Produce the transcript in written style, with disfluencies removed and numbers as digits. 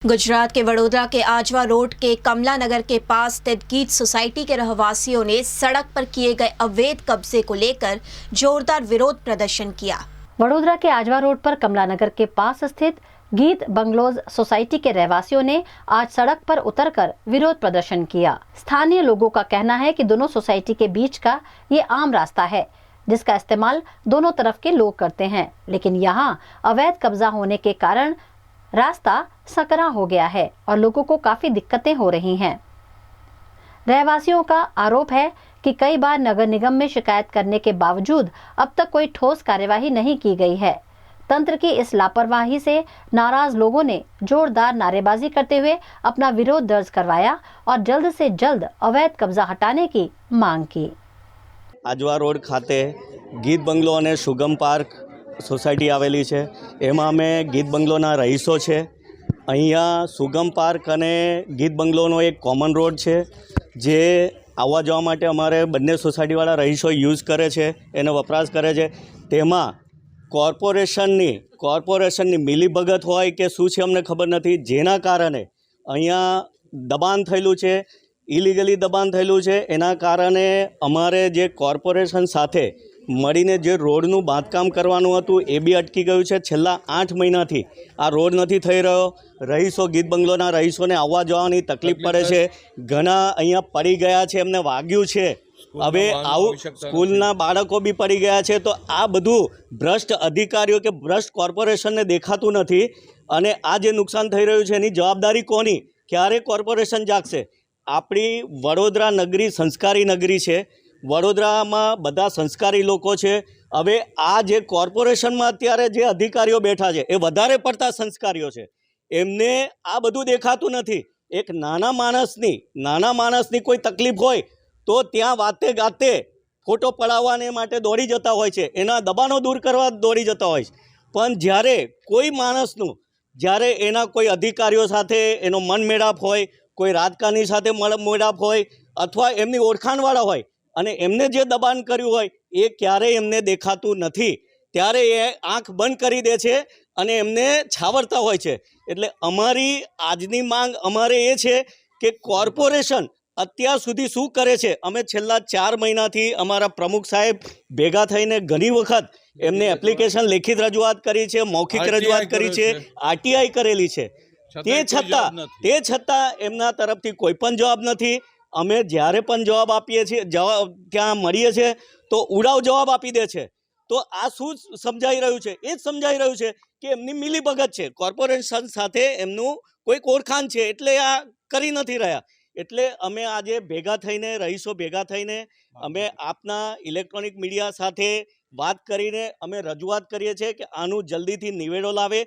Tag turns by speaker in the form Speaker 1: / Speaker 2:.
Speaker 1: गुजरात के वडोदरा के आजवा रोड के कमला नगर के पास स्थित गीत सोसाइटी के रहवासियों ने सड़क पर किए गए अवैध कब्जे को लेकर जोरदार विरोध प्रदर्शन किया।
Speaker 2: वडोदरा के आजवा रोड पर कमला नगर के पास स्थित गीत बंगलोज सोसाइटी के रहवासियों ने आज सड़क पर उतरकर विरोध प्रदर्शन किया। स्थानीय लोगों का कहना है कि दोनों सोसाइटी के बीच का ये आम रास्ता है जिसका इस्तेमाल दोनों तरफ के लोग करते हैं, लेकिन यहाँ अवैध कब्जा होने के कारण रास्ता सकरा हो गया है और लोगों को काफी दिक्कतें हो रही हैं। रहवासियों का आरोप है कि कई बार नगर निगम में शिकायत करने के बावजूद अब तक कोई ठोस कार्यवाही नहीं की गई है। तंत्र की इस लापरवाही से नाराज लोगों ने जोरदार नारेबाजी करते हुए अपना विरोध दर्ज करवाया और जल्द से जल्द अवैध कब्जा हटाने की मांग की।
Speaker 3: आजवा रोड खाते गीत बंगलो और सुगम पार्क सोसायटी आवेली है। एमां अमे गीत बंगलोना रहीशो छे। अहींया सुगम पार्क अने गीत बंगलोनो एक कॉमन रोड है जे आववा जवा माटे अमारे बंने सोसायटीवाळा रहीशो यूज करे छे, एनो वपराश करे छे। तेमां कोर्पोरेशननी मिलीभगत होय के शुं छे अमने खबर नथी, जेना कारणे अहींया दबाण थयेलुं छे, इलीगली दबाण थयेलुं छे। एना कारणे अमारे जे कोर्पोरेशन साथे મળીને જે રોડનું બાંધકામ કરવાનું હતું એ બી અટકી ગયું છે। છેલ્લા 8 મહિનાથી આ રોડ નથી થઈ રહ્યો। રહીશો ગીત બંગલોના રહીશોને આવવા જવાની તકલીફ પડે છે। ઘણા અહીંયા પડી ગયા છે, એમને વાગ્યું છે। હવે આવું સ્કૂલના બાળકો બી પડી ગયા છે। તો આ બધું ભ્રષ્ટ અધિકારીઓ કે ભ્રષ્ટ કોર્પોરેશનને દેખાતું નથી અને આ જે નુકસાન થઈ રહ્યું છે એની જવાબદારી કોની? ક્યારે કોર્પોરેશન જાગશે? આપણી વડોદરા નગરી સંસ્કારી નગરી છે। વડોદરામાં બધા સંસ્કારી લોકો છે। હવે આ જે કોર્પોરેશનમાં અત્યારે જે અધિકારીઓ બેઠા છે એ વધારે પડતા સંસ્કારીઓ છે, એમને આ બધું દેખાતું નથી। એક નાના માણસની કોઈ તકલીફ હોય તો ત્યાં વાતે ગાતે ફોટો પડાવવાને માટે દોડી જતા હોય છે, એના દબાણો દૂર કરવા દોડી જતા હોય છે। પણ જ્યારે કોઈ માણસનું જ્યારે એના કોઈ અધિકારીઓ સાથે એનો મનમેળાપ હોય, કોઈ રાજકારણી સાથે મેળાપ હોય અથવા એમની ઓળખાણવાળા હોય અને એમને જે દબાણ કર્યું હોય એ ક્યારેય એમને દેખાતું નથી, ત્યારે એ આંખ બંધ કરી દે છે અને એમને છાવરતા હોય છે। એટલે અમારી આજની માંગ અમારે એ છે કે કોર્પોરેશન અત્યાર સુધી શું કરે છે? અમે છેલ્લા 4 મહિનાથી અમારા પ્રમુખ સાહેબ ભેગા થઈને ઘણી વખત એમને એપ્લિકેશન લેખિત રજૂઆત કરી છે, મૌખિક રજૂઆત કરી છે, આરટીઆઈ કરેલી છે। તે છતાં એમના તરફથી કોઈ પણ જવાબ નથી। અમે જ્યારે પણ જવાબ આપીએ છીએ, ત્યાં મળીએ છીએ તો ઉડાવ જવાબ આપી દે છે। તો આ શું સમજાઈ રહ્યું છે? એ જ સમજાઈ રહ્યું છે કે એમની મિલીભગત છે, કોર્પોરેશન સાથે એમનું કોઈક ઓળખાણ છે, એટલે આ કરી નથી રહ્યા। એટલે અમે આજે ભેગા થઈને રહીશો ભેગા થઈને અમે આપના ઇલેક્ટ્રોનિક મીડિયા સાથે વાત કરીને અમે રજૂઆત કરીએ છીએ કે આનું જલ્દીથી નિવેડો લાવે।